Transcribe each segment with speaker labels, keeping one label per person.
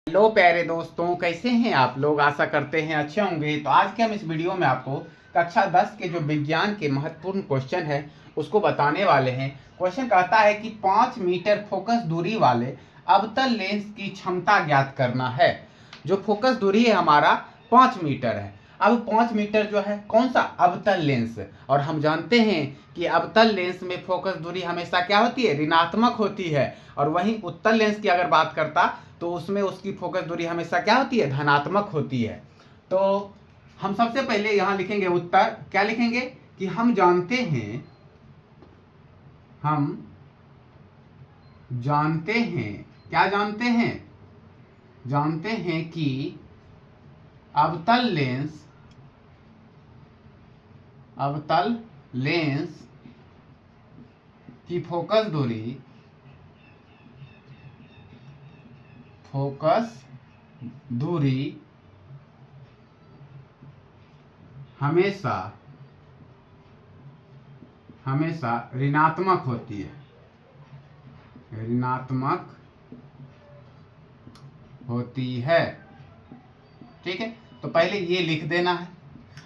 Speaker 1: Hello प्यारे दोस्तों, कैसे हैं आप लोग। आशा करते हैं अच्छे होंगे। तो आज के हम इस वीडियो में आपको कक्षा 10 के जो विज्ञान के महत्वपूर्ण क्वेश्चन है उसको बताने वाले हैं। क्वेश्चन कहता है कि 5 मीटर फोकस दूरी वाले अवतल लेंस की क्षमता ज्ञात करना है। जो फोकस दूरी है हमारा 5 मीटर है। अब 5 मीटर जो है कौन सा अवतल लेंस, और हम जानते हैं कि अवतल लेंस में फोकस दूरी हमेशा क्या होती है, ऋणात्मक होती है। और वहीं उत्तल लेंस की अगर बात करता तो उसमें उसकी फोकस दूरी हमेशा क्या होती है, धनात्मक होती है। तो हम सबसे पहले यहां लिखेंगे उत्तर। क्या लिखेंगे कि हम जानते हैं क्या जानते हैं कि अवतल लेंस की फोकस दूरी हमेशा ऋणात्मक होती है। ठीक है, तो पहले ये लिख देना है।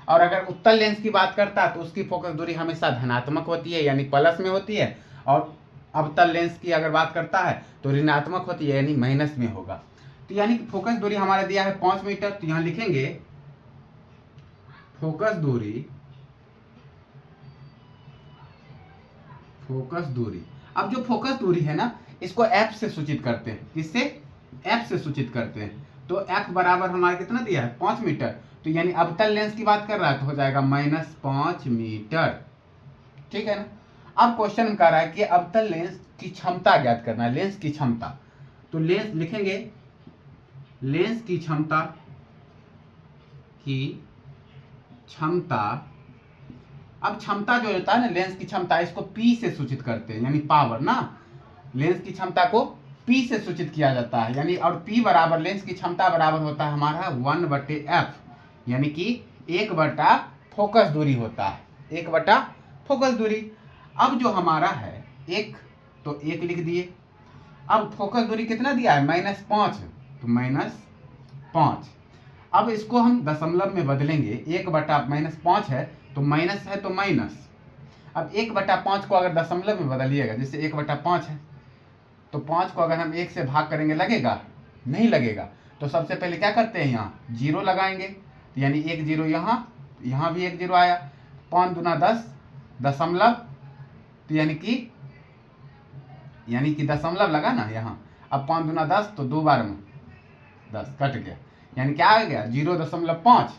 Speaker 1: और अगर उत्तल लेंस की बात करता है तो उसकी फोकस दूरी हमेशा धनात्मक होती है, यानी प्लस में होती है। और अवतल लेंस की अगर बात करता है तो ऋणात्मक होती है, यानी माइनस में होगा। तो यानी कि फोकस दूरी हमारा दिया है 5 मीटर, तो यहां लिखेंगे फोकस दूरी। अब जो फोकस दूरी है ना, इसको एफ से सूचित करते हैं। किससे? एफ से सूचित करते हैं। तो एफ बराबर हमारा कितना दिया है, 5 मीटर। तो यानी अवतल लेंस की बात कर रहा है तो हो जाएगा -5 मीटर। ठीक है ना। अब क्वेश्चन में कह रहा है कि अवतल लेंस की क्षमता ज्ञात करना है, लेंस की क्षमता। तो लेंस लिखेंगे, लेंस की क्षमता। अब क्षमता जो होता है ना, लेंस की क्षमता, इसको P से सूचित करते हैं, यानी पावर ना। लेंस की क्षमता को P से सूचित किया जाता है, यानी और P बराबर लेंस की क्षमता बराबर होता है हमारा 1/f, यानी कि 1/, फोकस दूरी होता है, 1/, फोकस दूरी। अब जो हमारा है 1, तो 1 लिख दिए। अब फोकस दूरी कितना दिया है, -5, तो -5। अब इसको हम दशमलव में बदलेंगे, 1/-5 है तो माइनस है तो माइनस। अब 1/5 को अगर दशमलव में बदलिएगा, जैसे 1/5 है तो 5 को अगर हम 1 से भाग करेंगे लगेगा, नहीं लगेगा। तो सबसे पहले क्या करते हैं, यहाँ 0 लगाएंगे, तो यानी 1 0 यहाँ भी 1 0 आया। 5 दूना 10, दशमलव, तो यानी कि दशमलव लगा ना यहाँ। अब 5 दूना 10, तो 2 बार में 10 कट गया, यानी क्या आ गया 0.5,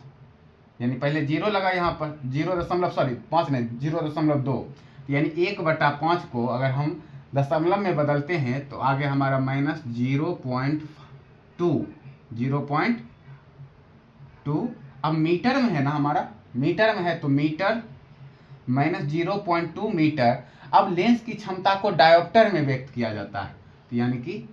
Speaker 1: यानी पहले 0 लगा यहाँ पर, 5 नहीं 0.2, यानी 1/5 को अगर हम दशमलव में बदलते हैं तो आगे हमारा -0.2। अब मीटर में है ना, हमारा मीटर में है तो मीटर, -0.2 मीटर। अब लेंस की क्षमता को डायोप्टर में व्यक्त किया जाता है, तो यानी कि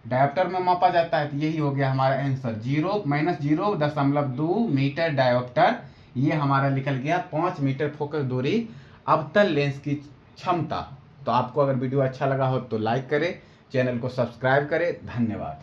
Speaker 1: डायोप्टर में मापा जाता है। तो यही हो गया हमारा आंसर, -0.2 मीटर डायोप्टर। ये हमारा निकल गया 5 मीटर फोकस दूरी अवतल लेंस की क्षमता। तो आपको अगर वीडियो अच्छा लगा हो तो लाइक करें, चैनल को सब्सक्राइब करें। धन्यवाद।